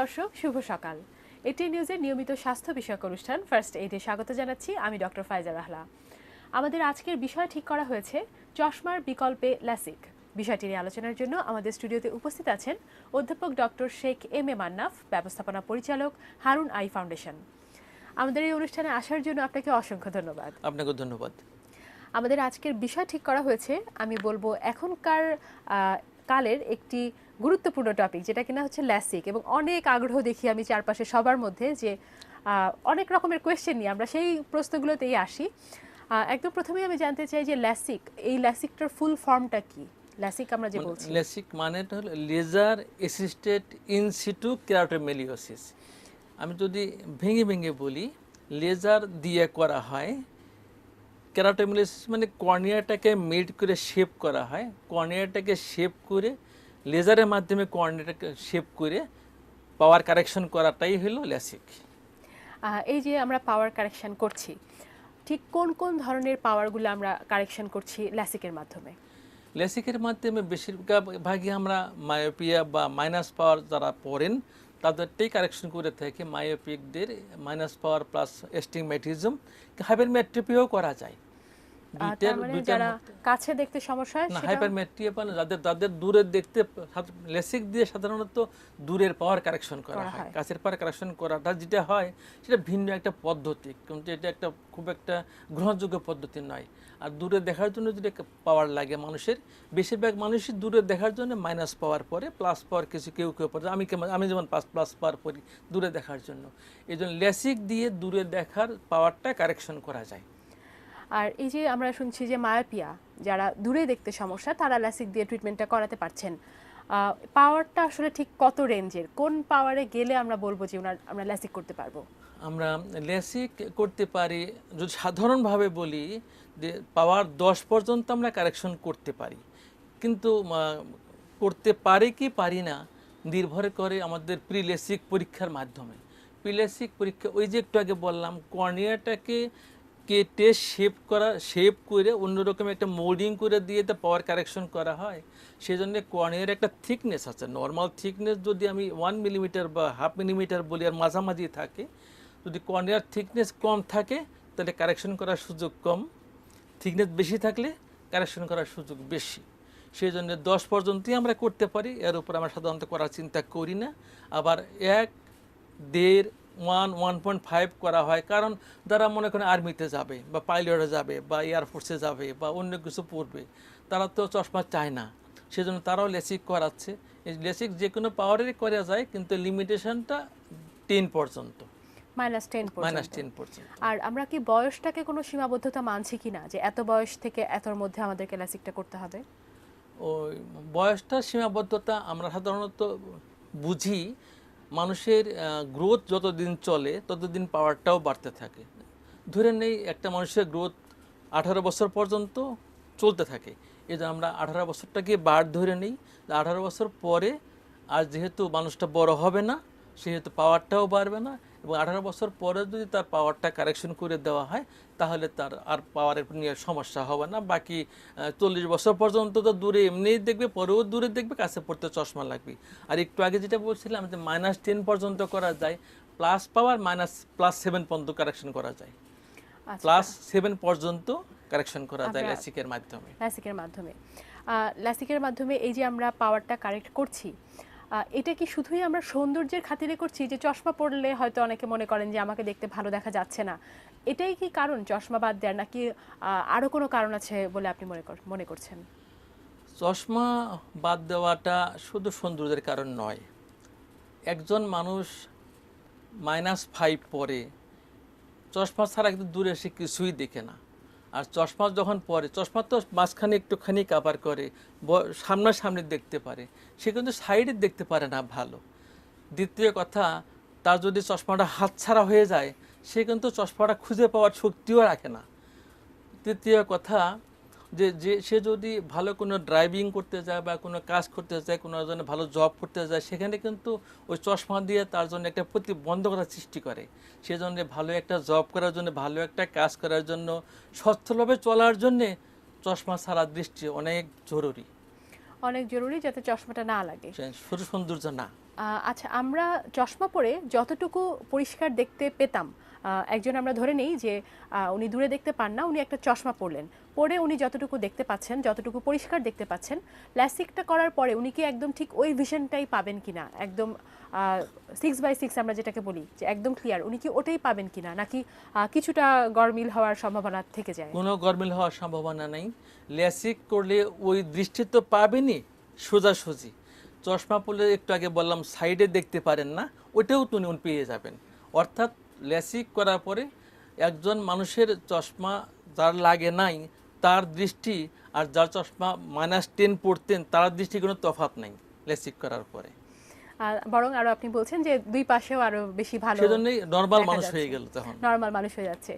দর্শক, শুভ সকাল। এটি নিউজের নিয়মিত স্বাস্থ্য বিষয়ক অনুষ্ঠান ফার্স্ট এইডে স্বাগত জানাচ্ছি আমি ডক্টর ফাইজা রাহলা। আমাদের আজকের বিষয় ঠিক করা হয়েছে চশমার বিকল্পে ল্যাসিক। বিষয়টি নিয়ে আলোচনার জন্য আমাদের স্টুডিওতে উপস্থিত আছেন অধ্যাপক doctor Sheikh M A Mannaf, ব্যবস্থাপনা পরিচালক, হারুন আই ফাউন্ডেশন। আমাদের এই অনুষ্ঠানে আসার জন্য আপনাকে অসংখ্য ধন্যবাদ। আপনাকে ধন্যবাদ। আমাদের আজকের বিষয় ঠিক করা হয়েছে, আমি বলবো এখনকার কালের একটি গুরুত্বপূর্ণ টপিক, যেটা কিনা হচ্ছে ল্যাসিক, এবং অনেক আগ্রহ দেখি আমি চারপাশে সবার মধ্যে যে অনেক রকমের কোয়েশ্চেন নিয়ে আমরা সেই প্রশ্নগুলোতেই আসি। একদম প্রথমেই আমি জানতে চাই যে ল্যাসিক, এই ল্যাসিকটার ফুল ফর্মটা কি? ল্যাসিক আমরা যে বলছি, ল্যাসিক মানেটা হলো লেজার অ্যাসিস্টেড ইন সিটু কেরাটোমেলিওসিস। আমি যদি ভেঙে ভেঙে বলি, লেজার দিয়ে করা হয়। কেরাটোমেলিওসিস মানে কর্নিয়াটাকে মেড করে শেপ করা হয়, কর্নিয়াটাকে শেপ করে লেজারের মাধ্যমে কর্নিয়াটাকে শেপ করে পাওয়ার কারেকশন করাটাই হলো ল্যাসিক। এই যে আমরা পাওয়ার কারেকশন করছি, ঠিক কোন কোন ধরনের পাওয়ারগুলো আমরা কারেকশন করছি ল্যাসিকের মাধ্যমে? ল্যাসিকের মাধ্যমে বেশিরভাগই আমরা মায়োপিয়া বা মাইনাস পাওয়ার যারা পড়েন তাদেরটাই কারেকশন করে থাকি। মায়োপিকদের মাইনাস পাওয়ার প্লাস এস্টিগম্যাটিজম, হাইপারমেট্রোপিয়াও করা যায়। যারা কাছে দেখতে সমস্যা হয় না, হাইপারমেট্রিয়া মানে যাদের দূরের দেখতে, লেসিক দিয়ে সাধারণত দূরের পাওয়ার কারেকশন করা হয়। কাছের পাওয়ার কারেকশন করাটা যেটা হয় সেটা ভিন্ন একটা পদ্ধতি, কিন্তু এটা একটা খুব একটা গ্রহণযোগ্য পদ্ধতি নয়। আর দূরে দেখার জন্য যেটা পাওয়ার লাগে মানুষের, বেশিরভাগ মানুষই দূরে দেখার জন্য মাইনাস পাওয়ার পরে, প্লাস পাওয়ার কেউ পরে। আমি যেমন প্লাস পাওয়ার পরি দূরে দেখার জন্য। এই জন্য লেসিক দিয়ে দূরে দেখার পাওয়ারটা কারেকশন করা যায়। আর এই যে আমরা শুনছি যে মায়োপিয়া, যারা দূরে দেখতে সমস্যা, তারা ল্যাসিক দিয়ে ট্রিটমেন্টটা করাতে পারছেন। পাওয়ারটা আসলে ঠিক কত রেঞ্জের, কোন পাওয়ারে গেলে আমরা বলবো যে আমরা ল্যাসিক করতে পারবো? আমরা ল্যাসিক করতে পারি, যদি সাধারণভাবে বলি যে পাওয়ার 10 পর্যন্ত আমরা কারেকশন করতে পারি। কিন্তু করতে পারি কি পারি না নির্ভর করে আমাদের প্রিলেসিক পরীক্ষার মাধ্যমে। প্রিলেসিক পরীক্ষা, ওই যে একটু আগে বললাম, কর্নিয়াটাকে কেটে শেপ করে অন্যরকম একটা মোল্ডিং করে দিয়ে তা পাওয়ার কারেকশন করা হয়। সেই জন্য কর্নিয়ার একটা থিকনেস আছে। নর্মাল থিকনেস যদি আমি 1 মিলিমিটার বা হাফ মিলিমিটার বলি, আর মাঝামাঝি থাকে। যদি কর্নিয়ার থিকনেস কম থাকে তাহলে কারেকশন করার সুযোগ কম, থিকনেস বেশি থাকলে কারেকশন করার সুযোগ বেশি। সেই জন্য 10 পর্যন্তই আমরা করতে পারি, এর উপর আমরা সাধারণত করার চিন্তা করি না। আবার 1, 1.5, 1.5 করা হয়, কারণ যারা মনে করেন আর্মিতে যাবে বা পাইলটে যাবে বা এয়ারফোর্সে যাবে বা অন্য কিছু পড়বে, তারা তো চশমা চায় না, সেজন্য তারাও লেসিক করাচ্ছে। এই লেসিক যে কোনো পাওয়ারেরই করা যায়, কিন্তু লিমিটেশনটা 10 পর্যন্ত, -10 পর্যন্ত। আর আমরা কি বয়সটাকে কোনো সীমাবদ্ধতা মানছি কিনা, যে এত বয়স থেকে এতর মধ্যে আমাদেরকে ল্যাসিকটা করতে হবে? ওই বয়সটা সীমাবদ্ধতা আমরা সাধারণত বুঝি, মানুষের গ্রোথ যতদিন চলে ততদিন পাওয়ারটাও বাড়তে থাকে। ধরে নেই একটা মানুষের গ্রোথ 18 বছর পর্যন্ত চলতে থাকে, এই জন্য আমরা 18 বছরটাকে বার ধরে নিই। 18 বছর পরে আর যেহেতু মানুষটা বড় হবে না, সেহেতু পাওয়ারটাও বাড়বে না, এবং 18 বছর পরে যদি তার পাওয়ারটা কারেকশন করে দেওয়া হয় তাহলে তার আর পাওয়ারের নিয়ে সমস্যা হবে না। বাকি 40 বছর পর্যন্ত তো দূরে এমনিই দেখবে, পরেও দূরে দেখবে, কাছে পড়তে চশমা লাগবে। আর একটু আগে যেটা বলছিলাম যে -10 পর্যন্ত করা যায়, প্লাস পাওয়ার +7 পর্যন্ত কারেকশন করা যায়। +7 পর্যন্ত কারেকশন করা যায় ল্যাসিকের মাধ্যমে। ল্যাসিকের মাধ্যমে এই যে আমরা পাওয়ারটা কারেক্ট করছি, এটা কি শুধুই আমরা সৌন্দর্যের খাতিরে করছি? যে চশমা পরলে হয়তো অনেকে মনে করেন যে আমাকে দেখতে ভালো দেখা যাচ্ছে না, এটাই কি কারণ চশমা বাদ দেওয়ার, নাকি আরো কোনো কারণ আছে বলে আপনি মনে করছেন? চশমা বাদ দেওয়াটা শুধু সৌন্দর্যের কারণ নয়। একজন মানুষ -5 পরে চশমা ছাড়া কিন্তু দূরে এসে কিছুই দেখে না। আর চশমা যখন পরে, চশমা তো মাঝখানে একটুখানি কাভার করে, সামনাসামনি দেখতে পারে, সে কিন্তু সাইডে দেখতে পারে না ভালো। দ্বিতীয় কথা, তার যদি চশমাটা হাতছাড়া হয়ে যায়, সে কিন্তু চশমাটা খুঁজে পাওয়ার শক্তিও রাখে না। তৃতীয় কথা, সে যদি ভালো কোনো ড্রাইভিং করতে যায় বা কোনো কাজ করতে যায়, কোনো জন্য ভালো জব করতে যায়, সেখানে কিন্তু ওই চশমা দিয়ে তার জন্য একটা প্রতিবন্ধকতা সৃষ্টি করে। সেজন্য ভালো একটা জব করার জন্য, ভালো একটা কাজ করার জন্য, সচ্ছলভাবে চলার জন্যে চশমা ছাড়া দৃষ্টি অনেক জরুরি, যাতে চশমাটা না লাগে। শুধু সৌন্দর্য না। আচ্ছা, আমরা চশমা পরে যতটুকু পরিষ্কার দেখতে পেতাম, একজন আমরা ধরে নেই যে উনি দূরে দেখতে পান না, উনি একটা চশমা পরলেন, পরে উনি যতটুকু দেখতে পাচ্ছেন, যতটুকু পরিষ্কার দেখতে পাচ্ছেন, ল্যাসিকটা করার পরে উনি কি একদম ঠিক ওই ভিশনটাই পাবেন কিনা, একদম 6/6 আমরা যেটাকে বলি যে একদম ক্লিয়ার, উনি কি ওটাই পাবেন কিনা, নাকি কিছুটা গরমিল হওয়ার সম্ভাবনা থেকে যায়? কোনো গরমিল হওয়ার সম্ভাবনা নেই। ল্যাসিক করলে ওই দৃষ্টি তো পাবেনই সোজাসুজি। চশমা পরলে একটু আগে বললাম সাইডে দেখতে পারেন না, ওটাও তো উনি পেয়ে যাবেন। অর্থাৎ ল্যাসিক করার পরে একজন মানুষের চশমা যার লাগে নাই তার দৃষ্টি আর যার চশমা -10 পড়তেন তার দৃষ্টি কোনো তফাৎ নাই ল্যাসিক করার পরে। বরং আরো আপনি বলছেন যে দুই পাশেও আরো বেশি ভালো, সেজন্যই নর্মাল দেখা মানুষ যাচ্ছে। হয়ে গেল তখন। নর্মাল মানুষ হয়ে যাচ্ছে।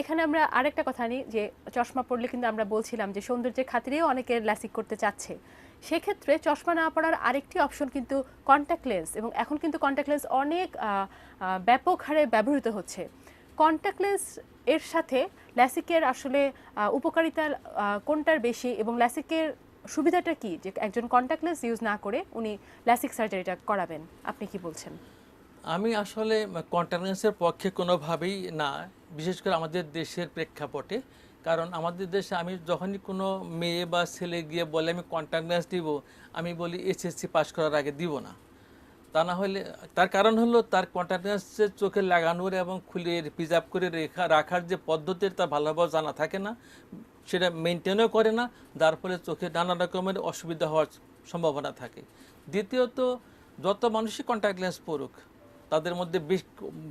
এখানে আমরা আরেকটা কথা নিই যে চশমা পরলে কিন্তু আমরা বলছিলাম যে সৌন্দর্যের খাতিরেও অনেকে ল্যাসিক করতে চাচ্ছে। সেক্ষেত্রে চশমা না পরার আরেকটি অপশন কিন্তু কন্ট্যাক্ট লেন্স, এবং এখন কিন্তু কন্ট্যাক্ট লেন্স অনেক ব্যাপক হারে ব্যবহৃত হচ্ছে। কন্ট্যাক্ট লেন্স এর সাথে ল্যাসিকের আসলে উপকারিতা কোনটার বেশি, এবং ল্যাসিকের সুবিধাটা কি যে একজন কন্ট্যাক্ট লেন্স ইউজ না করে উনি ল্যাসিক সার্জারিটা করাবেন? আপনি কি বলছেন? আমি আসলে কন্ট্যাক্ট লেন্সের পক্ষে কোনোভাবেই না, বিশেষ করে আমাদের দেশের প্রেক্ষাপটে। কারণ আমাদের দেশে আমি যখনই কোনো মেয়ে বা ছেলে গিয়ে বলে আমি কন্ট্যাক্ট লেন্স দিব, আমি বলি এসএসসি পাস করার আগে দিব না। তা না হলে তার কারণ হলো তার কন্ট্যাক্ট লেন্সের চোখে লাগানোর এবং খুলে প্রিজার্ভ করে রাখার যে পদ্ধতি তার ভালোভাবে জানা থাকে না, সেটা মেনটেনও করে না, যার ফলে চোখে নানা রকমের অসুবিধা হওয়ার সম্ভাবনা থাকে। দ্বিতীয়ত, যত মানুষই কন্ট্যাক্ট লেন্স পড়ুক তাদের মধ্যে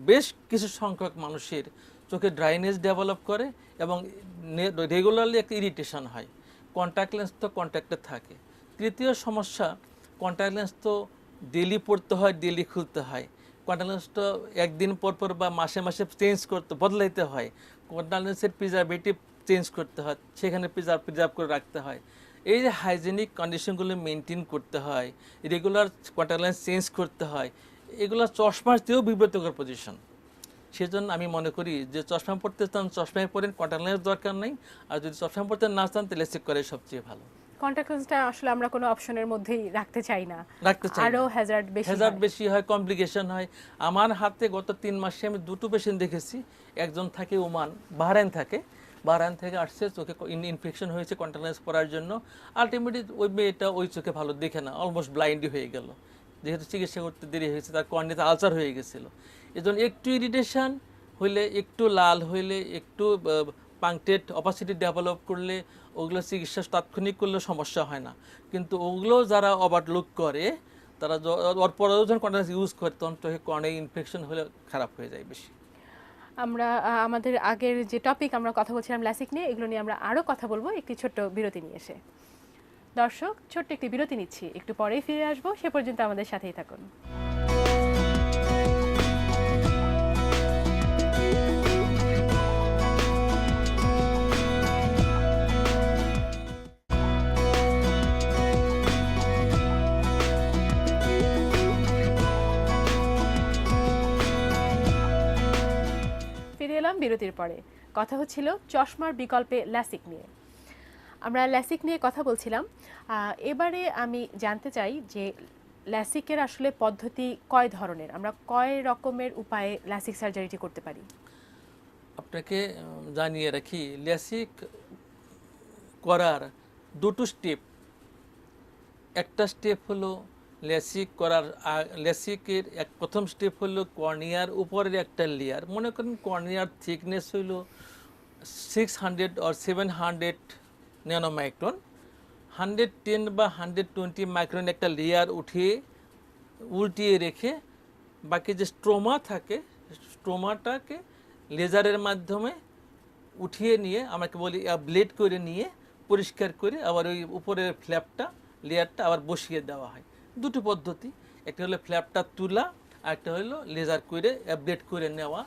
বেশ কিছু সংখ্যক মানুষের চোখে ড্রাইনেস ডেভেলপ করে এবং রেগুলারলি একটা ইরিটেশন হয়। কন্ট্যাক্ট লেন্স তো কন্ট্যাক্টে থাকে। তৃতীয় সমস্যা, কন্ট্যাক্ট লেন্স তো ডেলি পড়তে হয়, ডেলি খুলতে হয়। কন্ট্যাক্ট লেন্স তো একদিন পর পর বা মাসে মাসে চেঞ্জ করতে বদলাইতে হয়। কন্ট্যাক্ট লেন্সের প্রিজারভেটিভ চেঞ্জ করতে হয়, সেখানে প্রিজার্ভ করে রাখতে হয়। এই যে হাইজেনিক কন্ডিশনগুলো মেনটেন করতে হয়, রেগুলার কন্ট্যাক্ট লেন্স চেঞ্জ করতে হয়, এগুলো চশমার চেয়েও বিব্রতকর পজিশন। সেজন্য আমি মনে করি যে চশমা পড়তে চান চশমায় পড়েন, কন্ট্যাক্ট লেন্স দরকার নেই। আর যদি চশমা পড়তে না চান তাহলে লেসিক করে সবচেয়ে ভালো। কন্ট্যাক্ট লেন্সটা আসলে আমরা কোনো অপশনের মধ্যেই রাখতে চাই না, রাখতে চাই আরো হ্যাজার্ড বেশি হয়, কমপ্লিকেশন হয়। আমার হাতে গত 3 মাসে আমি 2টো পেশেন্ট দেখেছি। একজন থাকে ওমান, বাহরাইন থেকে আসছে, চোখে ইনফেকশন হয়েছে কন্ট্যাক্ট লেন্স পরার জন্য। আলটিমেটলি ওই মেয়েটা ওই চোখে ভালো দেখে না, অলমোস্ট ব্লাইন্ডই হয়ে গেল, যেহেতু চিকিৎসা করতে দেরি হয়েছে, তার কর্নিয়াতে আলসার হয়ে গেছিল। এজন্য একটু ইরিটেশন হইলে, একটু লাল হইলে, একটু পাংক্টেড অপাসিটি ডেভেলপ করলে ওগুলো চিকিৎসা তাৎক্ষণিক করলে সমস্যা হয় না। কিন্তু ওগুলো যারা ওভারলুক করে, তারা ওর পরেও যখন কন্ট্যাক্ট ইউজ করে তখন চোখে কর্নিয়া ইনফেকশন হলে খারাপ হয়ে যায় বেশি। আমরা আমাদের আগের যে টপিক আমরা কথা বলছিলাম ল্যাসিক নিয়ে, এগুলো নিয়ে আমরা আরও কথা বলবো একটি ছোট্ট বিরতি নিয়ে এসে। দর্শক, ছোট্ট একটি বিরতি নিচ্ছি, একটু পরেই ফিরে আসবো, সে পর্যন্ত আমাদের সাথেই থাকুন। ফিরে এলাম বিরতির পরে। কথা হচ্ছিল চশমার বিকল্পে ল্যাসিক নিয়ে। আমরা ল্যাসিক নিয়ে কথা বলছিলাম। এবারে আমি জানতে চাই যে ল্যাসিকের আসলে পদ্ধতি কয় ধরনের, আমরা কয় রকমের উপায়ে ল্যাসিক সার্জারিটি করতে পারি? আপনাকে জানিয়ে রাখি, ল্যাসিক করার 2টো স্টেপ। একটা স্টেপ হলো ল্যাসিকের প্রথম স্টেপ হলো কর্নিয়ার উপরের একটা লেয়ার। মনে করেন কর্নিয়ার থিকনেস হইল 600 or 700 ন্যানোমাইক্রন। 110 বা 120 মাইক্রন একটা লেয়ার উল্টিয়ে রেখে বাকি যে স্ট্রোমা থাকে, স্ট্রোমাটাকে লেজারের মাধ্যমে উঠিয়ে নিয়ে, আমাকে বলি ব্লেড করে নিয়ে পরিষ্কার করে আবার ওই উপরের লেয়ারটা আবার বসিয়ে দেওয়া হয়। 2টো পদ্ধতি, একটা হলো ফ্ল্যাপটা তোলা, আর একটা হলো লেজার করে ব্লেড করে নেওয়া,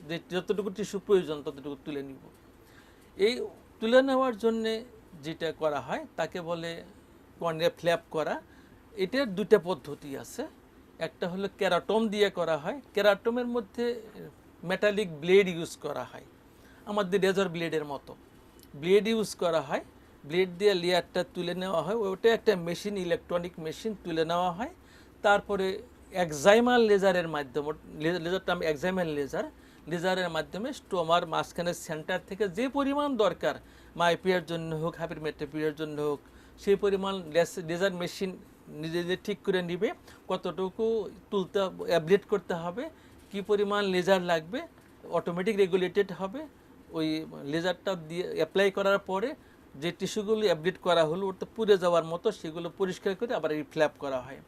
যে যতটুকু টিস্যু প্রয়োজন ততটুকু তুলে নিব। এই তুলে নেওয়ার জন্যে যেটা করা হয় তাকে বলে কর্নিয়া ফ্ল্যাপ করা। এটার 2টা পদ্ধতি আছে। একটা হলো কেরাটম দিয়ে করা হয়। কেরাটমের মধ্যে মেটালিক ব্লেড ইউজ করা হয়, আমাদের রেজর ব্লেডের মতো ব্লেড ইউজ করা হয়। ব্লেড দিয়ে লেয়ারটা তুলে নেওয়া হয়, ওটা একটা মেশিন, ইলেকট্রনিক মেশিন, তুলে নেওয়া হয়। তারপরে এক্সাইমাল লেজারের মাধ্যমে, লেজারটা আমি এক্সাইমাল লেজারের মাধ্যমে স্টোমার মাঝখানের সেন্টার থেকে যে পরিমাণ দরকার মাইপিয়ার জন্য হোক, হাইপারমেট্রোপিয়ার জন্য হোক, সেই পরিমাণ লেজার মেশিন নিজে নিজে ঠিক করে নিবে কতটুকু তুলতে, অ্যাবলেট করতে হবে, কি পরিমাণ লেজার লাগবে, অটোমেটিক রেগুলেটেড হবে। ওই লেজারটা দিয়ে অ্যাপ্লাই করার পরে যে টিস্যুগুলো অ্যাবলেট করা হলো ওটা পুড়ে যাওয়ার মতো সেগুলো পরিষ্কার করে আবার রিফ্ল্যাপ করা হয়।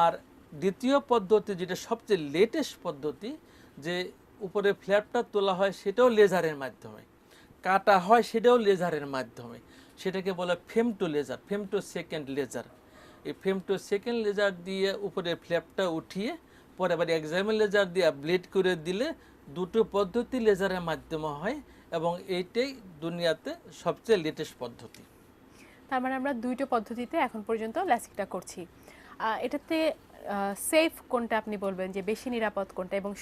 আর দ্বিতীয় পদ্ধতি, যেটা সবচেয়ে লেটেস্ট পদ্ধতি, যে উপরে ফ্ল্যাপটা তোলা হয় সেটাও লেজারের মাধ্যমে, কাটা হয় সেটাও লেজারের মাধ্যমে, সেটাকে বলে femto laser, femto second laser. এই ফেমটো সেকেন্ড লেজার দিয়ে উপরে ফ্ল্যাপটা উঠিয়ে পরে আবার এক্সাইমাল লেজার দিয়ে ব্লেড করে দিলে দুটো পদ্ধতি লেজারের মাধ্যমে হয়, এবং এইটাই দুনিয়াতে সবচেয়ে লেটেস্ট পদ্ধতি। তার মানে আমরা দুইটো পদ্ধতিতে এখন পর্যন্ত ল্যাসিকটা করছি। এটাতে সেফ কোনটা আপনি বলবেন, যে বেশি নিরাপদ কোনটা, এবং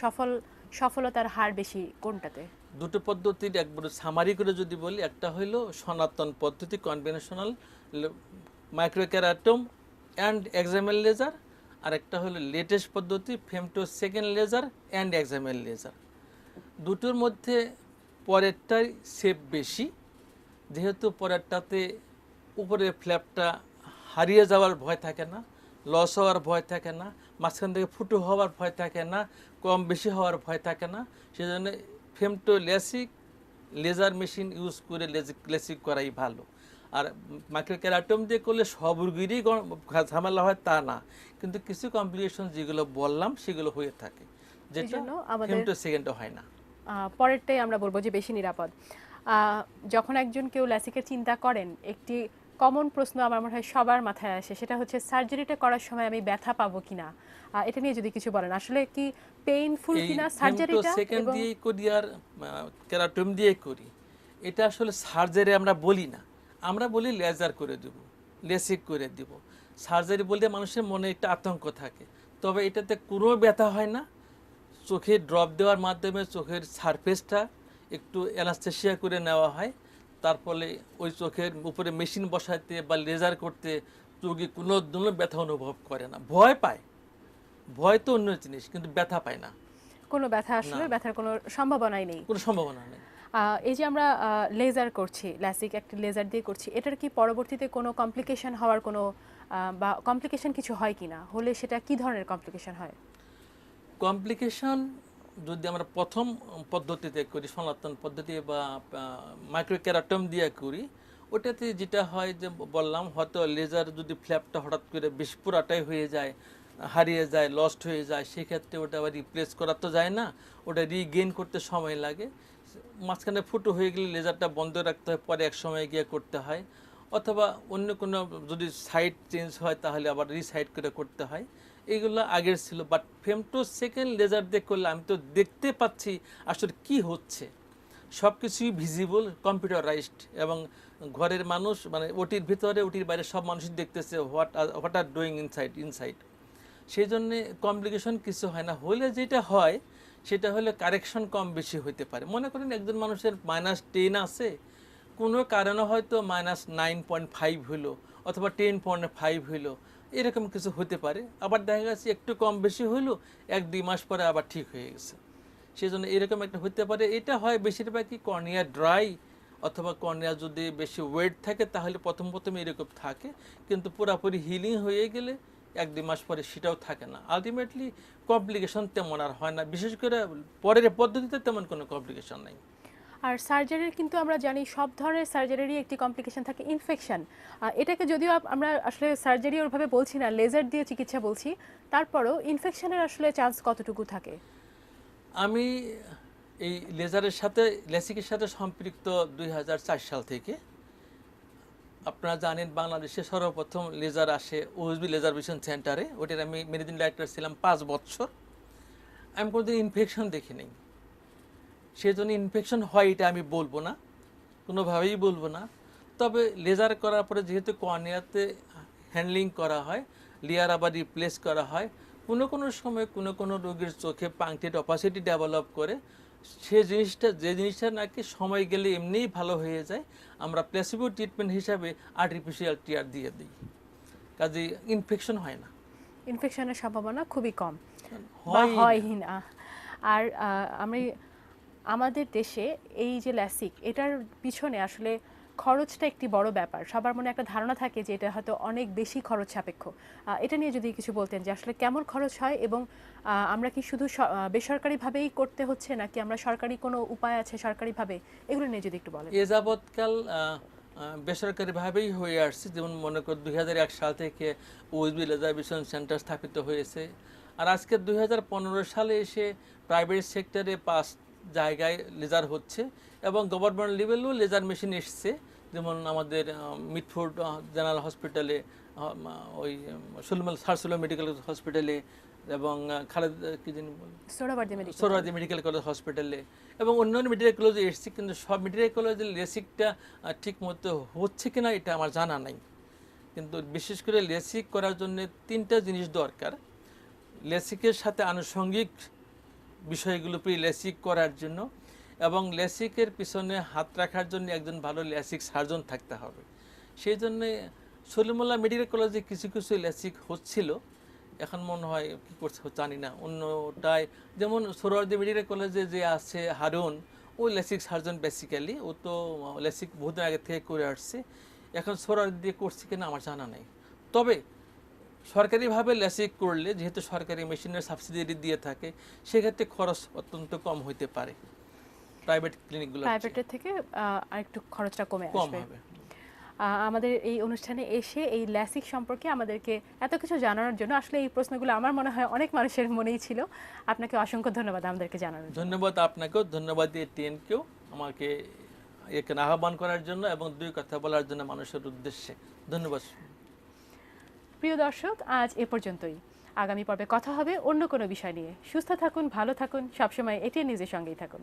সফলতার হার বেশি কোনটাতে? দুটো পদ্ধতির একবারে সামারি করে যদি বলি, একটা হইলো সনাতন পদ্ধতি, conventional microkeratome and excimer laser, আর একটা হলো লেটেস্ট পদ্ধতি femto second laser and excimer laser. দুটোর মধ্যে পরেরটাই সেফ বেশি, যেহেতু পরেরটাতে উপরে ফ্ল্যাপটা হারিয়ে যাওয়ার ভয় থাকে না, লস হওয়ার ভয় থাকে না, মাঝখান থেকে ফুটো হওয়ার ভয় থাকে না, কম বেশি হওয়ার ভয় থাকে না। সেজন্য ফেমটো লেজার মেশিন ইউজ করে লেসিক করাই ভালো। আর মাইক্রোকেরাটম দিয়ে করলে সব রোগীরই ঝামেলা হয় তা না, কিন্তু কিছু কমপ্লিকেশন যেগুলো বললাম সেগুলো হয়ে থাকে, যেটা ফেমটো সেকেন্ডে হয় না। পরেরটাই আমরা বলবো যে বেশি নিরাপদ। যখন একজন কেউ ল্যাসিকের চিন্তা করেন, একটি কমন প্রশ্ন আমার মনে হয় সবার মাথায় আসে, সেটা হচ্ছে সার্জারিটা করার সময় আমি ব্যথা পাবো কিনা। এটা নিয়ে যদি কিছু বলেন, আসলে কি পেইনফুল কিনা সার্জারিটা? সেকেন্ড দিয়ে করি আর কেরাটম দিয়ে করি, এটা আসলে সার্জারি আমরা বলি না, আমরা বলি লেজার করে দেব, লেসিক করে দেব। সার্জারি বলতে মানুষের মনে একটা আতঙ্ক থাকে, তবে এটাতে কোনো ব্যথা হয় না। চোখে ড্রপ দেওয়ার মাধ্যমে চোখের সারফেসটা একটু অ্যানাস্থেসিয়া করে নেওয়া হয়, তার ফলে ওই চোখের উপরে মেশিন বসাতে বা লেজার করতে রোগী কোনো ব্যথা অনুভব করে না। ভয় পায়, ভয় তো অন্য জিনিস, কিন্তু ব্যথা পায় না, কোনো ব্যথা, আসলে ব্যথার কোনো সম্ভাবনাই নেই, কোনো সম্ভাবনা নেই। এই যে আমরা লেজার করছি, ল্যাসিক একটা লেজার দিয়ে করছি, এটার কি পরবর্তীতে কোনো কমপ্লিকেশন হওয়ার কোনো বা কমপ্লিকেশন কিছু হয় কিনা, হলে সেটা কি ধরনের কমপ্লিকেশন হয়? কমপ্লিকেশন যদি আমরা প্রথম পদ্ধতিতে করি, সনাতন পদ্ধতি বা মাইক্রোকেরাটম দিয়ে করি, ওটাতে যেটা হয় যে বললাম, হয়তো লেজার যদি ফ্ল্যাপটা হঠাৎ করে বেশ পুরাটাই হয়ে যায়, হারিয়ে যায়, লস্ট হয়ে যায়, সেক্ষেত্রে ওটা আবার রিপ্লেস করা তো যায় না, ওটা রিগেইন করতে সময় লাগে। মাঝখানে ফুটো হয়ে গেলে লেজারটা বন্ধ রাখতে হয়, পরে এক সময় গিয়ে করতে হয়, অথবা অন্য কোনো যদি সাইড চেঞ্জ হয় তাহলে আবার রিসাইড করে করতে হয়। এইগুলো আগের ছিল, বাট ফেমটো সেকেন্ড লেজার দিয়ে করলে আমি তো দেখতে পাচ্ছি আসলে কি হচ্ছে, সব কিছুই ভিজিবল, কম্পিউটারাইজড, এবং ঘরের মানুষ মানে ওটির ভিতরে ওটির বাইরে সব মানুষই দেখতেছে হোয়াট আর ডুইং ইনসাইড। সেই জন্যে কমপ্লিকেশন কিছু হয় না। হলে যেটা হয় সেটা হলে কারেকশন কম বেশি হতে পারে। মনে করেন একজন মানুষের -10 আছে, কোনো কারণে হয়তো -9.5 হলো অথবা 10.5 হলো, এরকম কিছু হতে পারে। আবার দেখা গেছে একটু কম বেশি হলো, 1-2 মাস পরে আবার ঠিক হয়ে গেছে। সেই জন্য এরকম একটা হতে পারে। এটা হয় বেশিরভাগই কর্নিয়া ড্রাই, অথবা কর্নিয়া যদি বেশি ওয়েট থাকে তাহলে প্রথম এরকম থাকে, কিন্তু পুরোপুরি হিলিং হয়ে গেলে 1-2 মাস পরে সেটাও থাকে না। আলটিমেটলি কমপ্লিকেশন তেমন আর হয় না, বিশেষ করে পরের পদ্ধতিতে তেমন কোনো কমপ্লিকেশন নেই। আর সার্জারির কিন্তু আমরা জানি সব ধরনের সার্জারিরই একটি কমপ্লিকেশন থাকে, ইনফেকশন। এটাকে যদিও আমরা আসলে সার্জারি ওইভাবে বলছি না, লেজার দিয়ে চিকিৎসা বলছি, তারপরও ইনফেকশনের আসলে চান্স কতটুকু থাকে? আমি এই লেজারের সাথে, লেসিকের সাথে সম্পৃক্ত 2004 সাল থেকে। আপনারা জানেন বাংলাদেশে সর্বপ্রথম লেজার আসে ওএসবি লেজার ভিশন সেন্টারে, ওটার আমি মেডিসিন ডাইরেক্টর ছিলাম 5 বছর। আমি কোনোদিন ইনফেকশন দেখিনি, সেজন্য ইনফেকশন হয় এটা আমি বলবো না, কোনোভাবেই বলবো না। তবে লেজার করার পরে যেহেতু কর্নিয়াতে হ্যান্ডলিং করা হয়, লেয়ার আবার রিপ্লেস করা হয়, কোনো সময় কোনো রোগীর চোখে পাংক্টেড অপাসিটি ডেভেলপ করে, যে জিনিসটা নাকি সময় গেলে এমনিই ভালো হয়ে যায়, আমরা প্লেসিবো ট্রিটমেন্ট হিসাবে আর্টিফিশিয়াল টিয়ার দিয়ে দিই, কাজে ইনফেকশন হয় না। ইনফেকশনের সম্ভাবনা খুবই কম বা হয়ই না। হয়ই না। আর আমাদের দেশে এই যে ল্যাসিক, এটার পিছনে আসলে খরচটা একটি বড় ব্যাপার। সবার মনে একটা ধারণা থাকে যে এটা হয়তো অনেক বেশি খরচ সাপেক্ষ। এটা নিয়ে যদি কিছু বলতেন যে আসলে কেমন খরচ হয়, এবং আমরা কি শুধু বেসরকারিভাবেই করতে হচ্ছে, নাকি আমরা সরকারি কোনো উপায় আছে সরকারিভাবে, এগুলো নিয়ে যদি একটু বলেন। এ যাবৎকাল বেসরকারিভাবেই হয়ে আসছে। যেমন মনে কর 2001 সাল থেকে ওএসবি লেজার ভিশন সেন্টার স্থাপিত হয়েছে। আর আজকে 2015 সালে এসে প্রাইভেট সেক্টরে 5 জায়গায় লেজার হচ্ছে এবং গভর্নমেন্ট লেভেলেও লেজার মেশিন এসছে। যেমন আমাদের মিটফোর্ড জেনারেল হসপিটালে, ওই সারসুলা মেডিকেল হসপিটালে, এবং খালেদ কি জানি সোহরাওয়ার্দী মেডিকেল কলেজ হসপিটালে এবং অন্যান্য মেডিকেল কলেজে এসেছি। কিন্তু সব মেডিকেল কলেজে লেসিকটা ঠিক মতো হচ্ছে কিনা এটা আমার জানা নাই। কিন্তু বিশেষ করে লেসিক করার জন্য 3টা জিনিস দরকার। লেসিকের সাথে আনুষঙ্গিক বিষয়গুলো লেসিক করার জন্য, এবং লেসিকের পিছনে হাত রাখার জন্য একজন ভালো লেসিক সার্জন থাকতে হবে। সেই জন্যে সলিমুল্লাহ মেডিকেল কলেজে কিছু কিছু লেসিক হচ্ছিল, এখন মনে হয় কী করছে জানি না। অন্যটায় যেমন সোহরাওয়ার্দী মেডিকেল কলেজে যে আছে হারুন, ও লেসিক সার্জন বেসিক্যালি, ও তো লেসিক বহুদিন আগে থেকে করে আসছে। এখন সোহরাওয়ার্দী দিয়ে করছে কিনা আমার জানা নাই। তবে সরকারিভাবে লেসিক করলে, যেহেতু সরকারি মেশিনের সাবসিডি দিয়ে থাকে, সেক্ষেত্রে খরচ অত্যন্ত কম হইতে পারে প্রাইভেট ক্লিনিকগুলো, প্রাইভেটের থেকে আরেকটু খরচটা কমে কম আসবে। হবে। আমাদের এই অনুষ্ঠানে এসে এই ল্যাসিক সম্পর্কে আমাদেরকে এত কিছু জানানোর জন্য, আসলে এই প্রশ্নগুলো আমার মনে হয় অনেক মানুষের মনেই ছিল। আপনাকে অসংখ্য ধন্যবাদ আমাদেরকে জানানোর জন্য। ধন্যবাদ আপনাকেও, ধন্যবাদ টিএনকেও আমাকে এখানে আহ্বান করার জন্য এবং 2 কথা বলার জন্য মানুষের উদ্দেশ্যে। ধন্যবাদ। প্রিয় দর্শক, আজ এ পর্যন্তই। আগামী পর্বে কথা হবে অন্য কোনো বিষয় নিয়ে। সুস্থ থাকুন, ভালো থাকুন, সবসময় এটিএন নিউজের সঙ্গেই থাকুন।